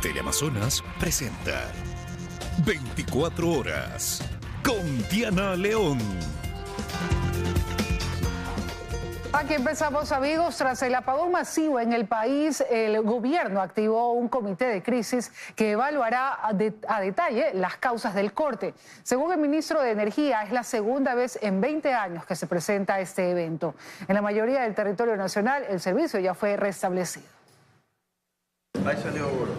Teleamazonas presenta 24 horas con Diana León. Aquí empezamos, amigos. Tras el apagón masivo en el país, el gobierno activó un comité de crisis que evaluará a detalle las causas del corte. Según el ministro de Energía, es la segunda vez en 20 años que se presenta este evento. En la mayoría del territorio nacional, el servicio ya fue restablecido. Ahí salió oro.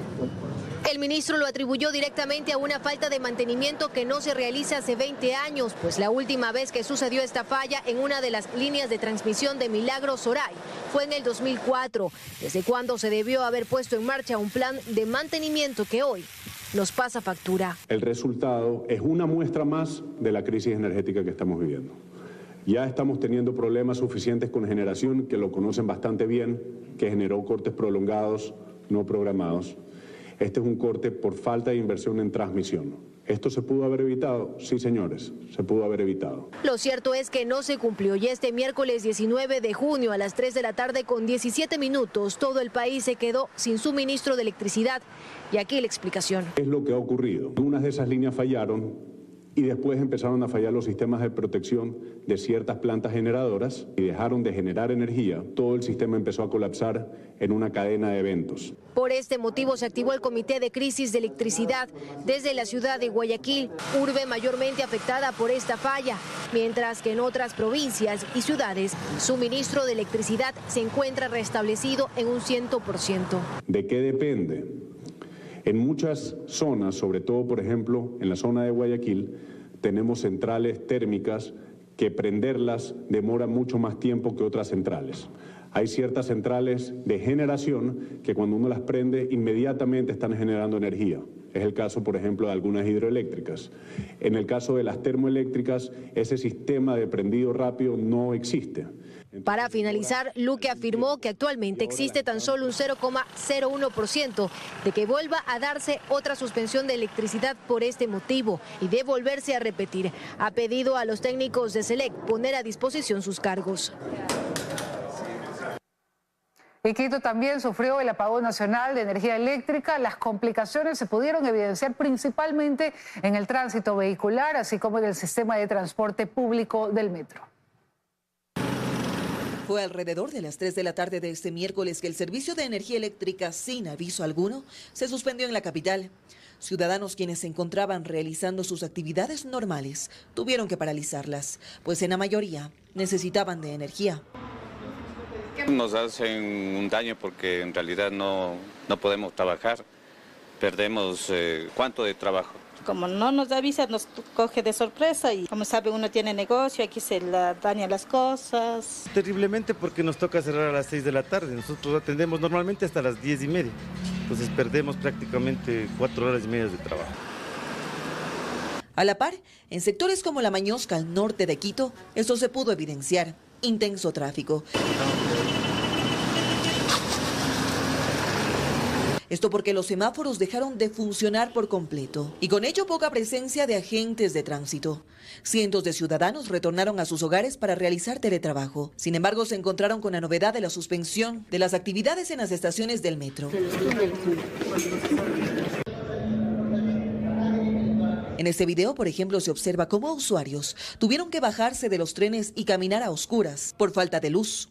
El ministro lo atribuyó directamente a una falta de mantenimiento que no se realiza hace 20 años, pues la última vez que sucedió esta falla en una de las líneas de transmisión de Milagro Soray fue en el 2004, desde cuando se debió haber puesto en marcha un plan de mantenimiento que hoy nos pasa factura. El resultado es una muestra más de la crisis energética que estamos viviendo. Ya estamos teniendo problemas suficientes con generación, que lo conocen bastante bien, que generó cortes prolongados, no programados. Este es un corte por falta de inversión en transmisión. ¿Esto se pudo haber evitado? Sí, señores, se pudo haber evitado. Lo cierto es que no se cumplió y este miércoles 19 de junio a las 3 de la tarde con 17 minutos todo el país se quedó sin suministro de electricidad. Y aquí la explicación. ¿Qué es lo que ha ocurrido? Unas de esas líneas fallaron y después empezaron a fallar los sistemas de protección de ciertas plantas generadoras y dejaron de generar energía. Todo el sistema empezó a colapsar en una cadena de eventos. Por este motivo se activó el Comité de Crisis de Electricidad desde la ciudad de Guayaquil, urbe mayormente afectada por esta falla, mientras que en otras provincias y ciudades suministro de electricidad se encuentra restablecido en un 100%. ¿De qué depende? En muchas zonas, sobre todo, por ejemplo, en la zona de Guayaquil, tenemos centrales térmicas que prenderlas demora mucho más tiempo que otras centrales. Hay ciertas centrales de generación que cuando uno las prende inmediatamente están generando energía. Es el caso, por ejemplo, de algunas hidroeléctricas. En el caso de las termoeléctricas, ese sistema de prendido rápido no existe. Para finalizar, Luque afirmó que actualmente existe tan solo un 0,01% de que vuelva a darse otra suspensión de electricidad por este motivo y de volverse a repetir. Ha pedido a los técnicos de SELEC poner a disposición sus cargos. Y Quito también sufrió el apagón nacional de energía eléctrica. Las complicaciones se pudieron evidenciar principalmente en el tránsito vehicular, así como en el sistema de transporte público del metro. Fue alrededor de las 3 de la tarde de este miércoles que el servicio de energía eléctrica, sin aviso alguno, se suspendió en la capital. Ciudadanos quienes se encontraban realizando sus actividades normales tuvieron que paralizarlas, pues en la mayoría necesitaban de energía. Nos hacen un daño porque en realidad no podemos trabajar, perdemos ¿cuánto de trabajo? Como no nos avisa, nos coge de sorpresa y como sabe uno tiene negocio, aquí se dañan las cosas. Terriblemente porque nos toca cerrar a las 6 de la tarde, nosotros atendemos normalmente hasta las 10:30, entonces perdemos prácticamente 4 horas y media de trabajo. A la par, en sectores como La Mañosca, al norte de Quito, esto se pudo evidenciar, intenso tráfico. Esto porque los semáforos dejaron de funcionar por completo y con ello poca presencia de agentes de tránsito. Cientos de ciudadanos retornaron a sus hogares para realizar teletrabajo. Sin embargo, se encontraron con la novedad de la suspensión de las actividades en las estaciones del metro. En este video, por ejemplo, se observa cómo usuarios tuvieron que bajarse de los trenes y caminar a oscuras por falta de luz.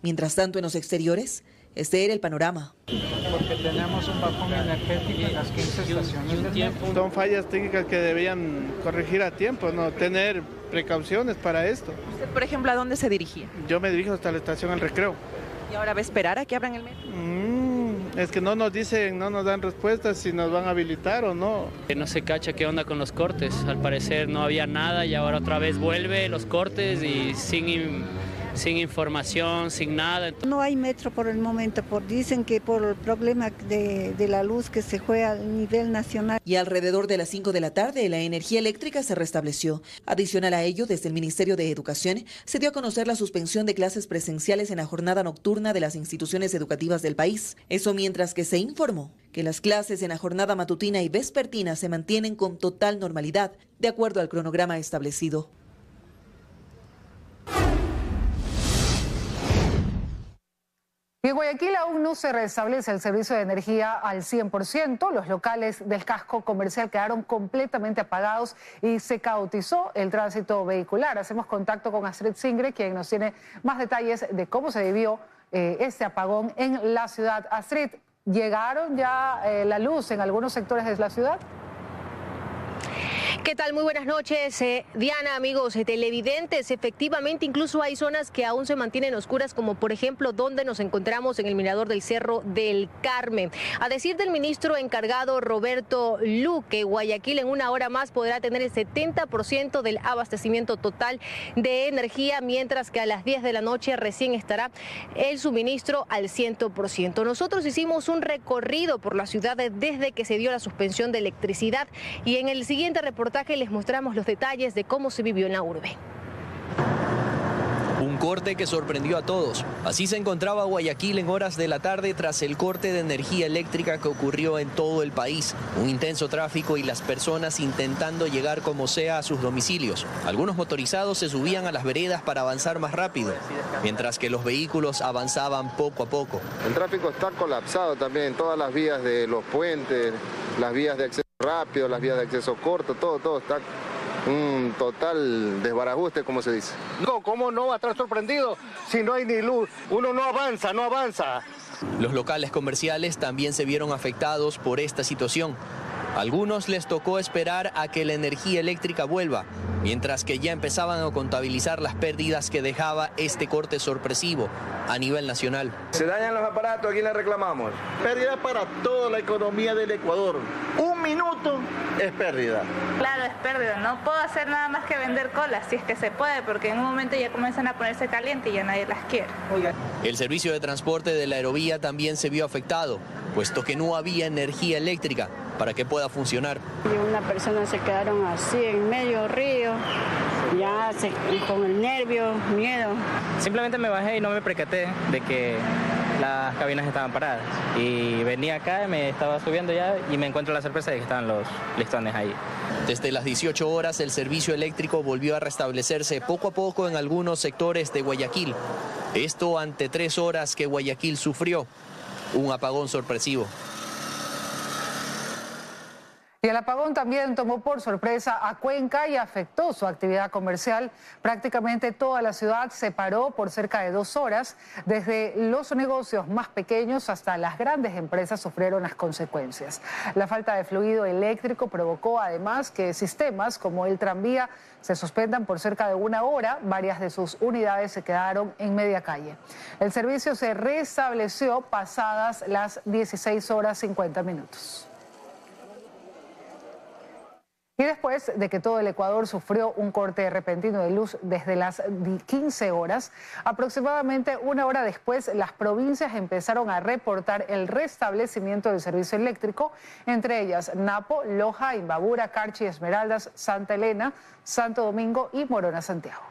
Mientras tanto, en los exteriores, este era el panorama. Porque tenemos un bajón energético en las 15 estaciones del metro. Son fallas técnicas que debían corregir a tiempo, ¿no? Tener precauciones para esto. ¿Usted, por ejemplo, a dónde se dirigía? Yo me dirijo hasta la estación El Recreo. ¿Y ahora va a esperar a que abran el metro? Es que no nos dicen, no nos dan respuestas si nos van a habilitar o no. No se cacha qué onda con los cortes. Al parecer no había nada y ahora otra vez vuelve los cortes y sin información, sin nada. No hay metro por el momento, dicen que por el problema de la luz que se juega a nivel nacional. Y alrededor de las 5 de la tarde la energía eléctrica se restableció. Adicional a ello, desde el Ministerio de Educación se dio a conocer la suspensión de clases presenciales en la jornada nocturna de las instituciones educativas del país. Eso mientras que se informó que las clases en la jornada matutina y vespertina se mantienen con total normalidad, de acuerdo al cronograma establecido. Y en Guayaquil aún no se restablece el servicio de energía al 100%. Los locales del casco comercial quedaron completamente apagados y se caotizó el tránsito vehicular. Hacemos contacto con Astrid Singre, quien nos tiene más detalles de cómo se vivió este apagón en la ciudad. Astrid, ¿llegaron ya la luz en algunos sectores de la ciudad? ¿Qué tal? Muy buenas noches, Diana, amigos televidentes. Efectivamente, incluso hay zonas que aún se mantienen oscuras, como por ejemplo donde nos encontramos en el mirador del Cerro del Carmen. A decir del ministro encargado Roberto Luque, Guayaquil en una hora más podrá tener el 70% del abastecimiento total de energía, mientras que a las 10 de la noche recién estará el suministro al 100%. Nosotros hicimos un recorrido por la ciudad desde que se dio la suspensión de electricidad y en el siguiente reportaje les mostramos los detalles de cómo se vivió en la urbe. Un corte que sorprendió a todos. Así se encontraba Guayaquil en horas de la tarde tras el corte de energía eléctrica que ocurrió en todo el país. Un intenso tráfico y las personas intentando llegar como sea a sus domicilios. Algunos motorizados se subían a las veredas para avanzar más rápido, mientras que los vehículos avanzaban poco a poco. El tráfico está colapsado también en todas las vías de los puentes, las vías de acceso rápido, las vías de acceso corto, todo está un total desbarajuste, como se dice. No, ¿cómo no va a estar sorprendido si no hay ni luz? Uno no avanza. Los locales comerciales también se vieron afectados por esta situación. A algunos les tocó esperar a que la energía eléctrica vuelva, mientras que ya empezaban a contabilizar las pérdidas que dejaba este corte sorpresivo a nivel nacional. Se dañan los aparatos, ¿a quién le reclamamos? Pérdida para toda la economía del Ecuador. Un minuto es pérdida. Claro, es pérdida. No puedo hacer nada más que vender colas, si es que se puede, porque en un momento ya comienzan a ponerse caliente y ya nadie las quiere. El servicio de transporte de la aerovía también se vio afectado, puesto que no había energía eléctrica para que pueda funcionar. Y una persona se quedaron así en medio río, ya con el nervio, miedo. Simplemente me bajé y no me percaté de que las cabinas estaban paradas. Y venía acá, me estaba subiendo ya y me encuentro la sorpresa de que estaban los listones ahí. Desde las 18 horas el servicio eléctrico volvió a restablecerse poco a poco en algunos sectores de Guayaquil. Esto ante 3 horas que Guayaquil sufrió un apagón sorpresivo. Y el apagón también tomó por sorpresa a Cuenca y afectó su actividad comercial. Prácticamente toda la ciudad se paró por cerca de 2 horas. Desde los negocios más pequeños hasta las grandes empresas sufrieron las consecuencias. La falta de fluido eléctrico provocó además que sistemas como el tranvía se suspendan por cerca de 1 hora. Varias de sus unidades se quedaron en media calle. El servicio se restableció pasadas las 16 horas 50 minutos. Y después de que todo el Ecuador sufrió un corte repentino de luz desde las 15 horas, aproximadamente 1 hora después las provincias empezaron a reportar el restablecimiento del servicio eléctrico, entre ellas Napo, Loja, Imbabura, Carchi, Esmeraldas, Santa Elena, Santo Domingo y Morona, Santiago.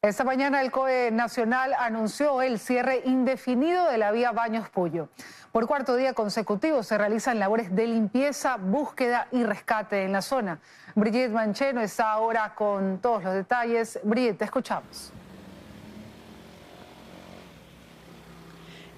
Esta mañana el COE Nacional anunció el cierre indefinido de la vía Baños Puyo. Por 4º día consecutivo se realizan labores de limpieza, búsqueda y rescate en la zona. Brigitte Mancheno está ahora con todos los detalles. Brigitte, te escuchamos.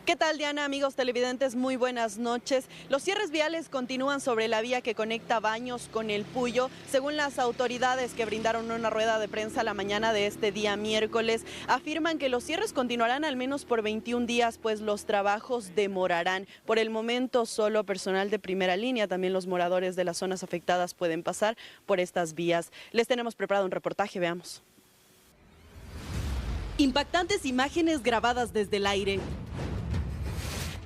¿Qué tal, Diana? Amigos televidentes, muy buenas noches. Los cierres viales continúan sobre la vía que conecta Baños con el Puyo. Según las autoridades que brindaron una rueda de prensa la mañana de este día miércoles, afirman que los cierres continuarán al menos por 21 días, pues los trabajos demorarán. Por el momento, solo personal de primera línea, también los moradores de las zonas afectadas pueden pasar por estas vías. Les tenemos preparado un reportaje, veamos. Impactantes imágenes grabadas desde el aire.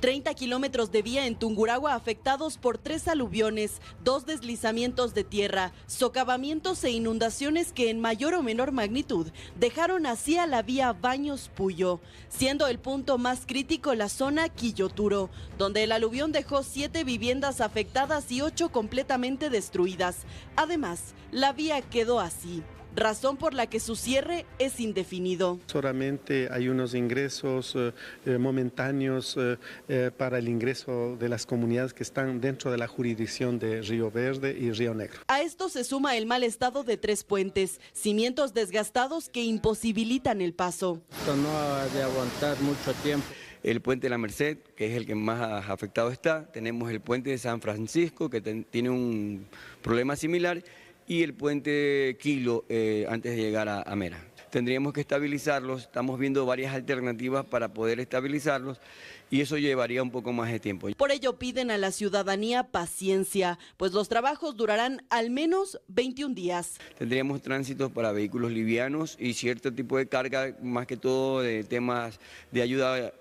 30 kilómetros de vía en Tungurahua afectados por 3 aluviones, 2 deslizamientos de tierra, socavamientos e inundaciones que en mayor o menor magnitud dejaron así a la vía Baños-Puyo, siendo el punto más crítico la zona Quilloturo, donde el aluvión dejó 7 viviendas afectadas y 8 completamente destruidas. Además, la vía quedó así, razón por la que su cierre es indefinido. Solamente hay unos ingresos momentáneos para el ingreso de las comunidades que están dentro de la jurisdicción de Río Verde y Río Negro. A esto se suma el mal estado de 3 puentes, cimientos desgastados que imposibilitan el paso. Esto no ha de aguantar mucho tiempo. El puente de la Merced, que es el que más afectado está. Tenemos el puente de San Francisco, que tiene un problema similar, y el puente Quilo antes de llegar a Mera. Tendríamos que estabilizarlos, estamos viendo varias alternativas para poder estabilizarlos y eso llevaría un poco más de tiempo. Por ello piden a la ciudadanía paciencia, pues los trabajos durarán al menos 21 días. Tendríamos tránsitos para vehículos livianos y cierto tipo de carga, más que todo de temas de ayuda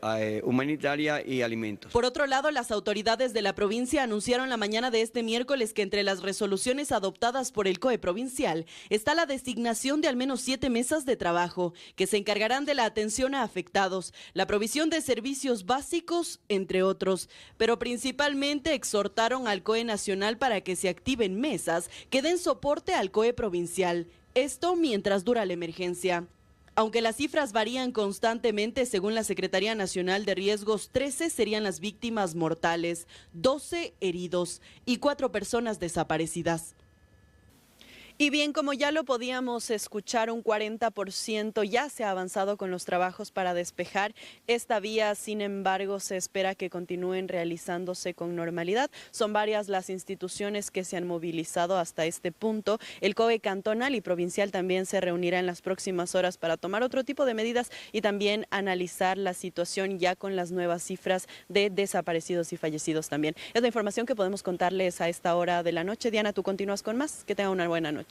humanitaria y alimentos. Por otro lado, las autoridades de la provincia anunciaron la mañana de este miércoles que entre las resoluciones adoptadas por el COE provincial está la designación de al menos 7 mesas de trabajo que se encargarán de la atención a afectados, la provisión de servicios básicos, entre otros, pero principalmente exhortaron al COE nacional para que se activen mesas que den soporte al COE provincial, esto mientras dura la emergencia. Aunque las cifras varían constantemente, según la Secretaría Nacional de Riesgos, 13 serían las víctimas mortales, 12 heridos y 4 personas desaparecidas. Y bien, como ya lo podíamos escuchar, un 40% ya se ha avanzado con los trabajos para despejar esta vía. Sin embargo, se espera que continúen realizándose con normalidad. Son varias las instituciones que se han movilizado hasta este punto. El COE cantonal y provincial también se reunirá en las próximas horas para tomar otro tipo de medidas y también analizar la situación ya con las nuevas cifras de desaparecidos y fallecidos también. Es la información que podemos contarles a esta hora de la noche. Diana, tú continúas con más. Que tenga una buena noche.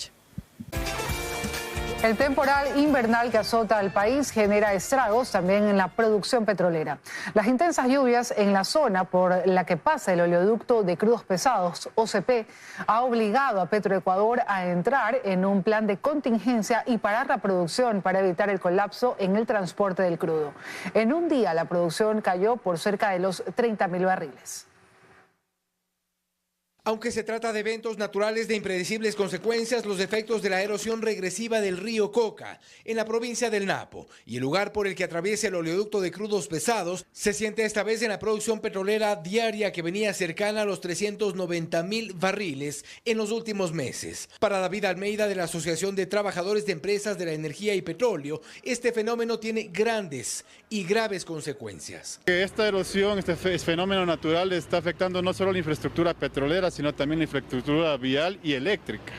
El temporal invernal que azota al país genera estragos también en la producción petrolera. Las intensas lluvias en la zona por la que pasa el oleoducto de crudos pesados, OCP, ha obligado a Petroecuador a entrar en un plan de contingencia y parar la producción para evitar el colapso en el transporte del crudo. En un día la producción cayó por cerca de los 30.000 barriles. Aunque se trata de eventos naturales de impredecibles consecuencias, los efectos de la erosión regresiva del río Coca, en la provincia del Napo, y el lugar por el que atraviesa el oleoducto de crudos pesados, se siente esta vez en la producción petrolera diaria que venía cercana a los 390.000 barriles en los últimos meses. Para David Almeida, de la Asociación de Trabajadores de Empresas de la Energía y Petróleo, este fenómeno tiene grandes y graves consecuencias. Esta erosión, este fenómeno natural está afectando no solo la infraestructura petrolera, sino también la infraestructura vial y eléctrica.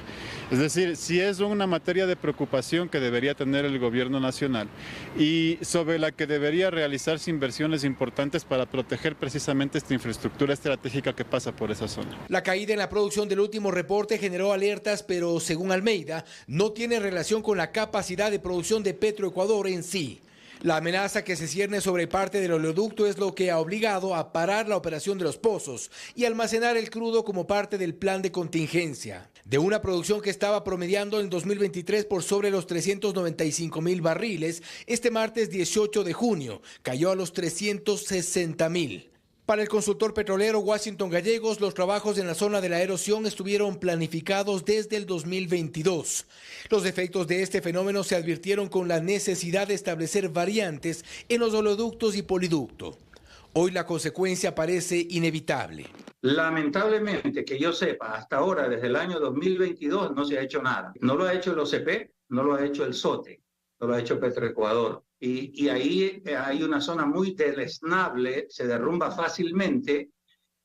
Es decir, sí es una materia de preocupación que debería tener el gobierno nacional y sobre la que debería realizarse inversiones importantes para proteger precisamente esta infraestructura estratégica que pasa por esa zona. La caída en la producción del último reporte generó alertas, pero según Almeida, no tiene relación con la capacidad de producción de Petroecuador en sí. La amenaza que se cierne sobre parte del oleoducto es lo que ha obligado a parar la operación de los pozos y almacenar el crudo como parte del plan de contingencia. De una producción que estaba promediando en 2023 por sobre los 395.000 barriles, este martes 18 de junio cayó a los 360.000. Para el consultor petrolero Washington Gallegos, los trabajos en la zona de la erosión estuvieron planificados desde el 2022. Los efectos de este fenómeno se advirtieron con la necesidad de establecer variantes en los oleoductos y poliducto. Hoy la consecuencia parece inevitable. Lamentablemente, que yo sepa, hasta ahora, desde el año 2022, no se ha hecho nada. No lo ha hecho el OCP, no lo ha hecho el SOTE, no lo ha hecho Petroecuador. Y ahí hay una zona muy deleznable, se derrumba fácilmente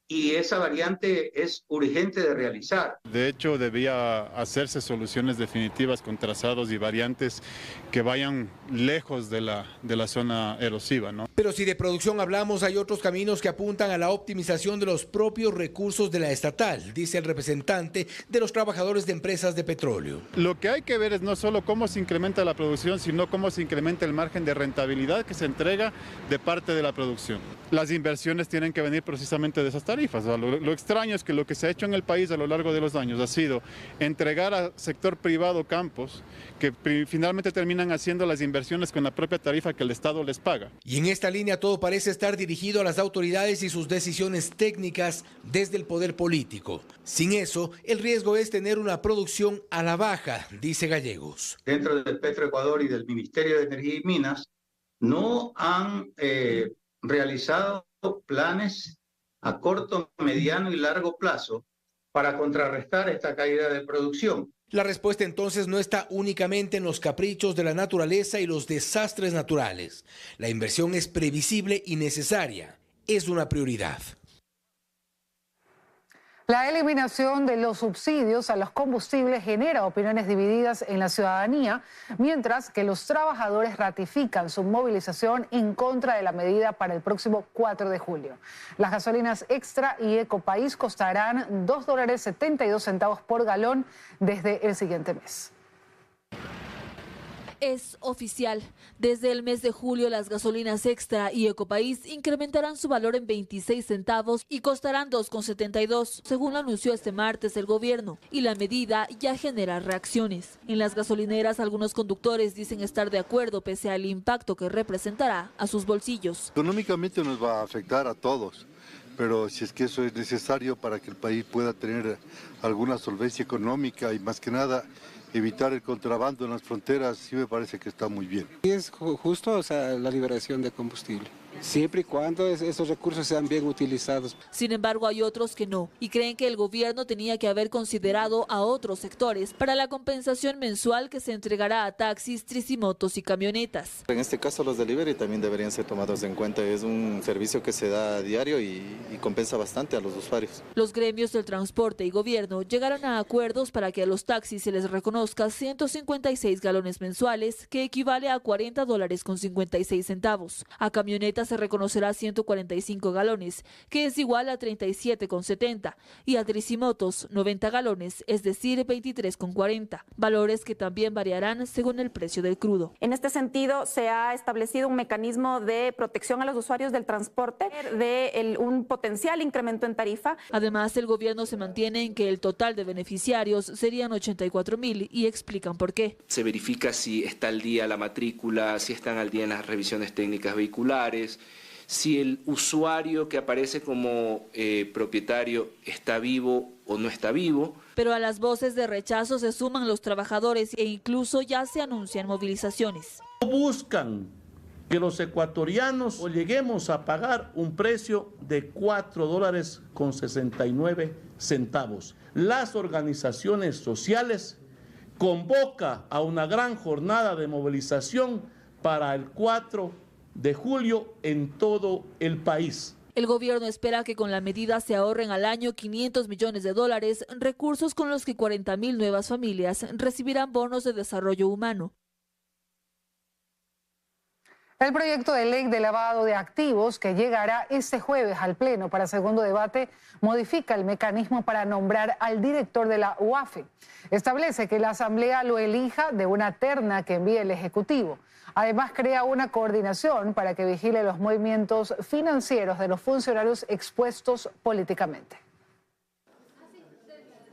y esa variante es urgente de realizar. De hecho, debía hacerse soluciones definitivas con trazados y variantes que vayan lejos de la zona erosiva, ¿no? Pero si de producción hablamos, hay otros caminos que apuntan a la optimización de los propios recursos de la estatal, dice el representante de los trabajadores de empresas de petróleo. Lo que hay que ver es no solo cómo se incrementa la producción, sino cómo se incrementa el margen de rentabilidad que se entrega de parte de la producción. Las inversiones tienen que venir precisamente de esas tarifas. Lo extraño es que lo que se ha hecho en el país a lo largo de los años ha sido entregar al sector privado campos que finalmente terminan haciendo las inversiones con la propia tarifa que el Estado les paga. Y en esta línea todo parece estar dirigido a las autoridades y sus decisiones técnicas desde el poder político. Sin eso, el riesgo es tener una producción a la baja, dice Gallegos. Dentro del Petroecuador y del Ministerio de Energía y Minas no han realizado planes a corto, mediano y largo plazo para contrarrestar esta caída de producción. La respuesta entonces no está únicamente en los caprichos de la naturaleza y los desastres naturales. La inversión es previsible y necesaria. Es una prioridad. La eliminación de los subsidios a los combustibles genera opiniones divididas en la ciudadanía, mientras que los trabajadores ratifican su movilización en contra de la medida para el próximo 4 de julio. Las gasolinas Extra y Ecopaís costarán $2.72 por galón desde el siguiente mes. Es oficial. Desde el mes de julio, las gasolinas Extra y Ecopaís incrementarán su valor en 26 centavos y costarán $2.72, según lo anunció este martes el gobierno, y la medida ya genera reacciones. En las gasolineras, algunos conductores dicen estar de acuerdo pese al impacto que representará a sus bolsillos. Económicamente nos va a afectar a todos, pero si es que eso es necesario para que el país pueda tener alguna solvencia económica y más que nada evitar el contrabando en las fronteras, sí me parece que está muy bien. Es justo, o sea, la liberación de combustible, siempre y cuando esos recursos sean bien utilizados. Sin embargo, hay otros que no, y creen que el gobierno tenía que haber considerado a otros sectores para la compensación mensual que se entregará a taxis, tricimotos y camionetas. En este caso, los delivery también deberían ser tomados en cuenta. Es un servicio que se da a diario y compensa bastante a los usuarios. Los gremios del transporte y gobierno llegaron a acuerdos para que a los taxis se les reconozca 156 galones mensuales, que equivale a $40.56. A camionetas se reconocerá 145 galones, que es igual a 37,70, y a tricimotos 90 galones, es decir, 23,40, valores que también variarán según el precio del crudo. En este sentido, se ha establecido un mecanismo de protección a los usuarios del transporte de un potencial incremento en tarifa. Además, el gobierno se mantiene en que el total de beneficiarios serían 84.000 y explican por qué. Se verifica si está al día la matrícula, si están al día en las revisiones técnicas vehiculares, si el usuario que aparece como propietario está vivo o no está vivo. Pero a las voces de rechazo se suman los trabajadores e incluso ya se anuncian movilizaciones. Buscan que los ecuatorianos lleguemos a pagar un precio de $4.69. Las organizaciones sociales convocan a una gran jornada de movilización para el 4 de julio en todo el país. El gobierno espera que con la medida se ahorren al año $500 millones, recursos con los que 40.000 nuevas familias recibirán bonos de desarrollo humano. El proyecto de ley de lavado de activos que llegará este jueves al Pleno para segundo debate modifica el mecanismo para nombrar al director de la UAFE. Establece que la Asamblea lo elija de una terna que envíe el Ejecutivo. Además, crea una coordinación para que vigile los movimientos financieros de los funcionarios expuestos políticamente.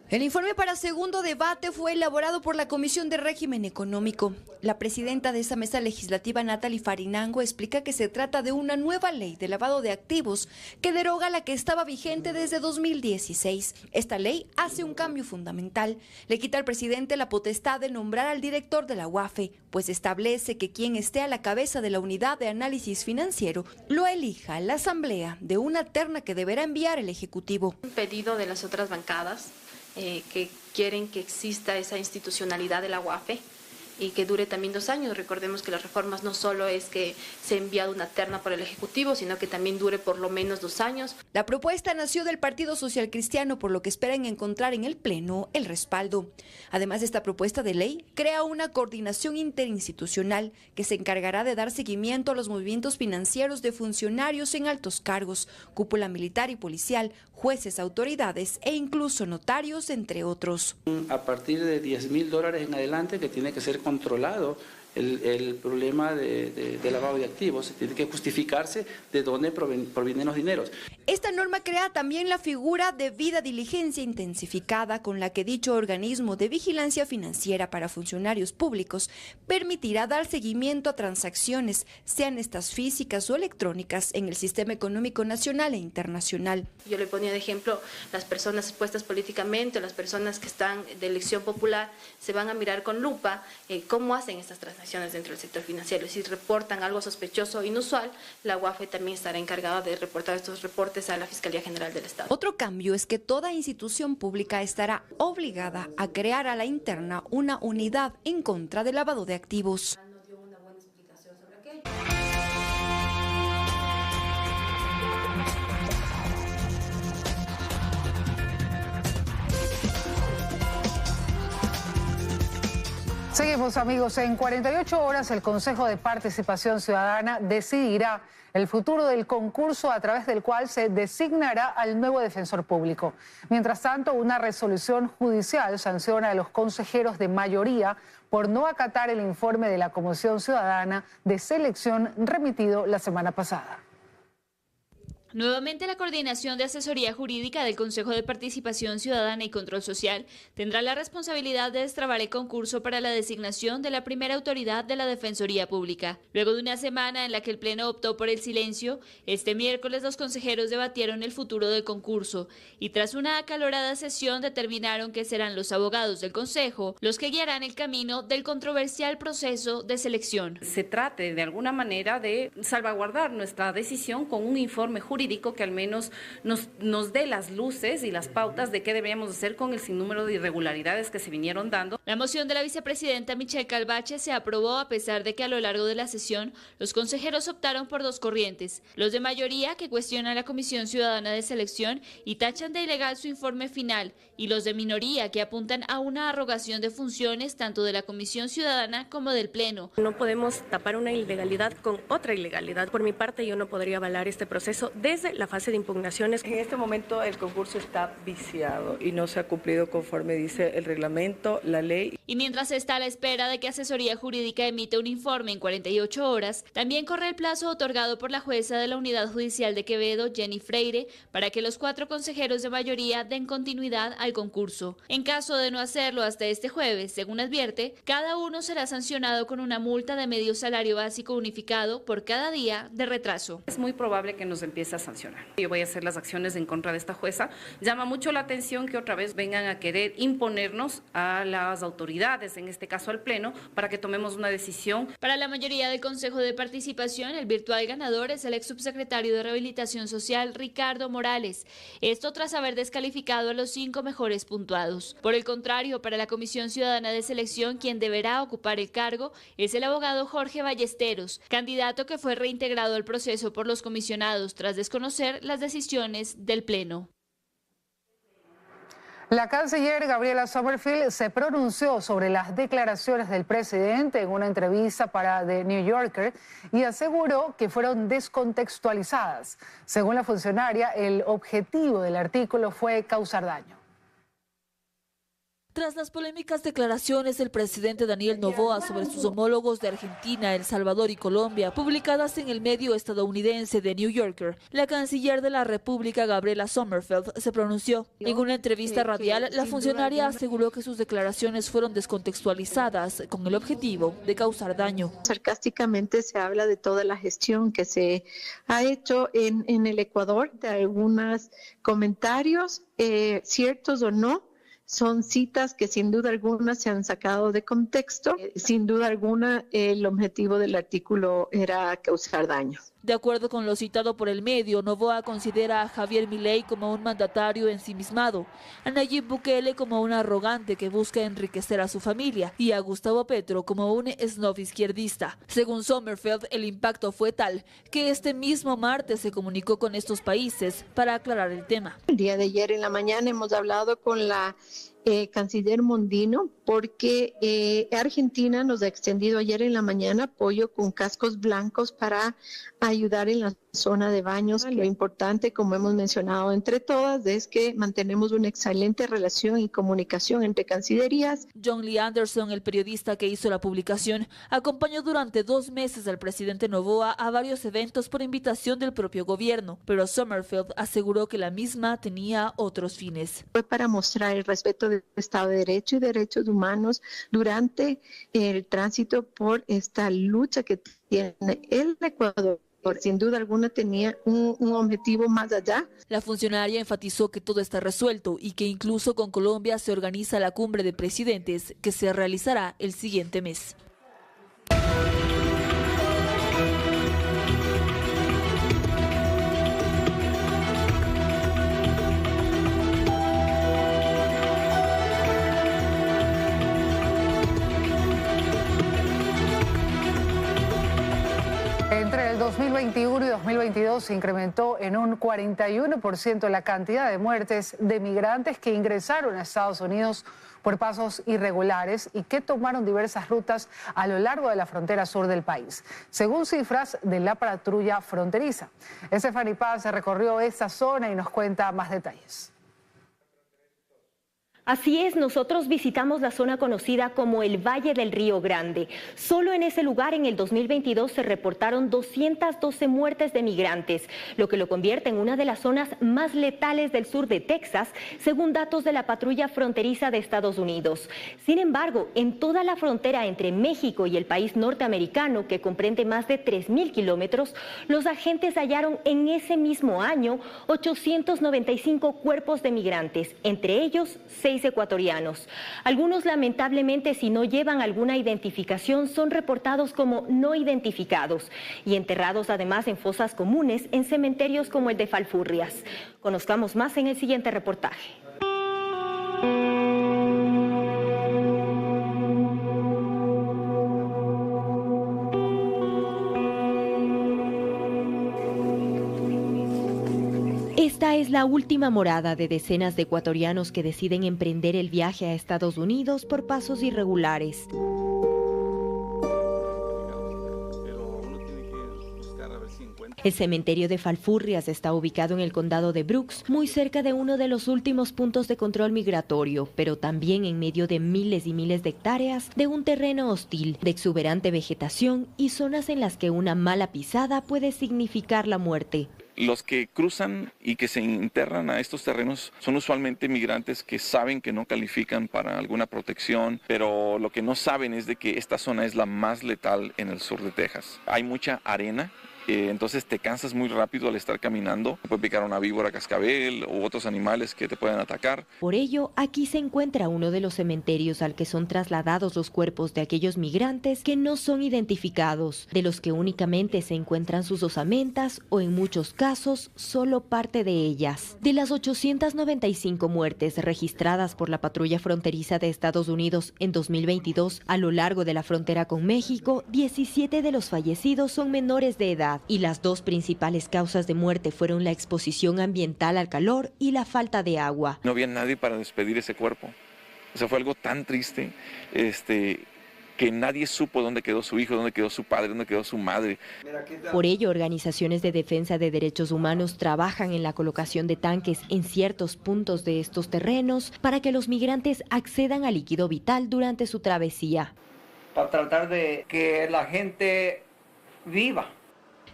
El informe para segundo debate fue elaborado por la Comisión de Régimen Económico. La presidenta de esa mesa legislativa, Natalie Farinango, explica que se trata de una nueva ley de lavado de activos que deroga la que estaba vigente desde 2016. Esta ley hace un cambio fundamental. Le quita al presidente la potestad de nombrar al director de la UAFE, pues establece que quien esté a la cabeza de la unidad de análisis financiero lo elija la Asamblea de una terna que deberá enviar el Ejecutivo. Un pedido de las otras bancadas que quieren que exista esa institucionalidad de la UAFE y que dure también 2 años. Recordemos que las reformas no solo es que se ha enviado una terna por el Ejecutivo, sino que también dure por lo menos 2 años. La propuesta nació del Partido Social Cristiano, por lo que esperan encontrar en el Pleno el respaldo. Además, esta propuesta de ley crea una coordinación interinstitucional que se encargará de dar seguimiento a los movimientos financieros de funcionarios en altos cargos, cúpula militar y policial, jueces, autoridades e incluso notarios, entre otros. A partir de $10.000 en adelante, que tiene que ser controlado el problema de lavado de activos, tiene que justificarse de dónde provienen los dineros. Esta norma crea también la figura de debida diligencia intensificada, con la que dicho organismo de vigilancia financiera para funcionarios públicos permitirá dar seguimiento a transacciones, sean estas físicas o electrónicas, en el sistema económico nacional e internacional. Yo le ponía de ejemplo las personas expuestas políticamente, las personas que están de elección popular, se van a mirar con lupa cómo hacen estas transacciones dentro del sector financiero. Si reportan algo sospechoso o inusual, la UAFE también estará encargada de reportar estos reportes a la Fiscalía General del Estado. Otro cambio es que toda institución pública estará obligada a crear a la interna una unidad en contra del lavado de activos. Seguimos, amigos. En 48 horas el Consejo de Participación Ciudadana decidirá el futuro del concurso a través del cual se designará al nuevo defensor público. Mientras tanto, una resolución judicial sanciona a los consejeros de mayoría por no acatar el informe de la Comisión Ciudadana de Selección remitido la semana pasada. Nuevamente, la Coordinación de Asesoría Jurídica del Consejo de Participación Ciudadana y Control Social tendrá la responsabilidad de destrabar el concurso para la designación de la primera autoridad de la Defensoría Pública. Luego de una semana en la que el Pleno optó por el silencio, este miércoles los consejeros debatieron el futuro del concurso y tras una acalorada sesión determinaron que serán los abogados del Consejo los que guiarán el camino del controversial proceso de selección. Se trate de alguna manera de salvaguardar nuestra decisión con un informe jurídico que al menos nos dé las luces y las pautas de qué deberíamos hacer con el sinnúmero de irregularidades que se vinieron dando. La moción de la vicepresidenta Michelle Calvache se aprobó a pesar de que a lo largo de la sesión los consejeros optaron por dos corrientes: los de mayoría, que cuestionan la Comisión Ciudadana de Selección y tachan de ilegal su informe final, y los de minoría, que apuntan a una arrogación de funciones tanto de la Comisión Ciudadana como del Pleno. No podemos tapar una ilegalidad con otra ilegalidad. Por mi parte, yo no podría avalar este proceso desde la fase de impugnaciones. En este momento el concurso está viciado y no se ha cumplido conforme dice el reglamento, la ley. Y mientras se está a la espera de que Asesoría Jurídica emita un informe en 48 horas, también corre el plazo otorgado por la jueza de la Unidad Judicial de Quevedo, Jenny Freire, para que los 4 consejeros de mayoría den continuidad al concurso. En caso de no hacerlo hasta este jueves, según advierte, cada uno será sancionado con una multa de medio salario básico unificado por cada día de retraso. Es muy probable que nos empiece a sancionar. Yo voy a hacer las acciones en contra de esta jueza. Llama mucho la atención que otra vez vengan a querer imponernos a las autoridades, en este caso al Pleno, para que tomemos una decisión. Para la mayoría del Consejo de Participación, el virtual ganador es el ex subsecretario de Rehabilitación Social, Ricardo Morales. Esto tras haber descalificado a los 5 mejores puntuados. Por el contrario, para la Comisión Ciudadana de Selección, quien deberá ocupar el cargo es el abogado Jorge Ballesteros, candidato que fue reintegrado al proceso por los comisionados tras desconocer las decisiones del Pleno. La canciller Gabriela Sommerfield se pronunció sobre las declaraciones del presidente en una entrevista para The New Yorker y aseguró que fueron descontextualizadas. Según la funcionaria, el objetivo del artículo fue causar daño. Tras las polémicas declaraciones del presidente Daniel Noboa sobre sus homólogos de Argentina, El Salvador y Colombia, publicadas en el medio estadounidense The New Yorker, la canciller de la República, Gabriela Sommerfield, se pronunció. En una entrevista radial, la funcionaria aseguró que sus declaraciones fueron descontextualizadas con el objetivo de causar daño. Sarcásticamente se habla de toda la gestión que se ha hecho en el Ecuador, de algunos comentarios, ciertos o no. Son citas que sin duda alguna se han sacado de contexto. Sin duda alguna el objetivo del artículo era causar daño. De acuerdo con lo citado por el medio, Noboa considera a Javier Milei como un mandatario ensimismado, a Nayib Bukele como un arrogante que busca enriquecer a su familia y a Gustavo Petro como un snob izquierdista. Según Sommerfeld, el impacto fue tal que este mismo martes se comunicó con estos países para aclarar el tema. El día de ayer en la mañana hemos hablado con la canciller Mondino porque Argentina nos ha extendido ayer en la mañana apoyo con cascos blancos para ayudar en la zona de Baños. Lo importante, como hemos mencionado entre todas, es que mantenemos una excelente relación y comunicación entre cancillerías. John Lee Anderson, el periodista que hizo la publicación, acompañó durante 2 meses al presidente Noboa a varios eventos por invitación del propio gobierno, pero Sommerfeld aseguró que la misma tenía otros fines. Fue para mostrar el respeto del Estado de Derecho y derechos humanos durante el tránsito por esta lucha que tiene el Ecuador. Sin duda alguna tenía un objetivo más allá. La funcionaria enfatizó que todo está resuelto y que incluso con Colombia se organiza la cumbre de presidentes que se realizará el siguiente mes. Entre el 2021 y 2022 se incrementó en un 41% la cantidad de muertes de migrantes que ingresaron a Estados Unidos por pasos irregulares y que tomaron diversas rutas a lo largo de la frontera sur del país, según cifras de la patrulla fronteriza. Stephanie Paz recorrió esta zona y nos cuenta más detalles. Así es, nosotros visitamos la zona conocida como el Valle del Río Grande. Solo en ese lugar en el 2022 se reportaron 212 muertes de migrantes, lo que lo convierte en una de las zonas más letales del sur de Texas, según datos de la patrulla fronteriza de Estados Unidos. Sin embargo, en toda la frontera entre México y el país norteamericano, que comprende más de 3.000 kilómetros, los agentes hallaron en ese mismo año 895 cuerpos de migrantes, entre ellos 6 ecuatorianos. Algunos, lamentablemente, si no llevan alguna identificación, son reportados como no identificados y enterrados además en fosas comunes en cementerios como el de Falfurrias. Conozcamos más en el siguiente reportaje. Esta es la última morada de decenas de ecuatorianos que deciden emprender el viaje a Estados Unidos por pasos irregulares. El cementerio de Falfurrias está ubicado en el condado de Brooks, muy cerca de uno de los últimos puntos de control migratorio, pero también en medio de miles y miles de hectáreas de un terreno hostil, de exuberante vegetación y zonas en las que una mala pisada puede significar la muerte. Los que cruzan y que se enterran a estos terrenos son usualmente migrantes que saben que no califican para alguna protección, pero lo que no saben es de que esta zona es la más letal en el sur de Texas. Hay mucha arena. Entonces te cansas muy rápido al estar caminando. Te puede picar una víbora cascabel u otros animales que te pueden atacar. Por ello, aquí se encuentra uno de los cementerios al que son trasladados los cuerpos de aquellos migrantes que no son identificados, de los que únicamente se encuentran sus osamentas o en muchos casos solo parte de ellas. De las 895 muertes registradas por la patrulla fronteriza de Estados Unidos en 2022 a lo largo de la frontera con México, 17 de los fallecidos son menores de edad. Y las 2 principales causas de muerte fueron la exposición ambiental al calor y la falta de agua. No había nadie para despedir ese cuerpo. O sea, fue algo tan triste que nadie supo dónde quedó su hijo, dónde quedó su padre, dónde quedó su madre. Por ello, organizaciones de defensa de derechos humanos trabajan en la colocación de tanques en ciertos puntos de estos terrenos para que los migrantes accedan al líquido vital durante su travesía. Para tratar de que la gente viva.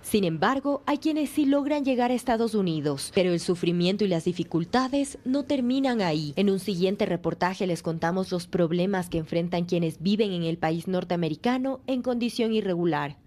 Sin embargo, hay quienes sí logran llegar a Estados Unidos, pero el sufrimiento y las dificultades no terminan ahí. En un siguiente reportaje les contamos los problemas que enfrentan quienes viven en el país norteamericano en condición irregular.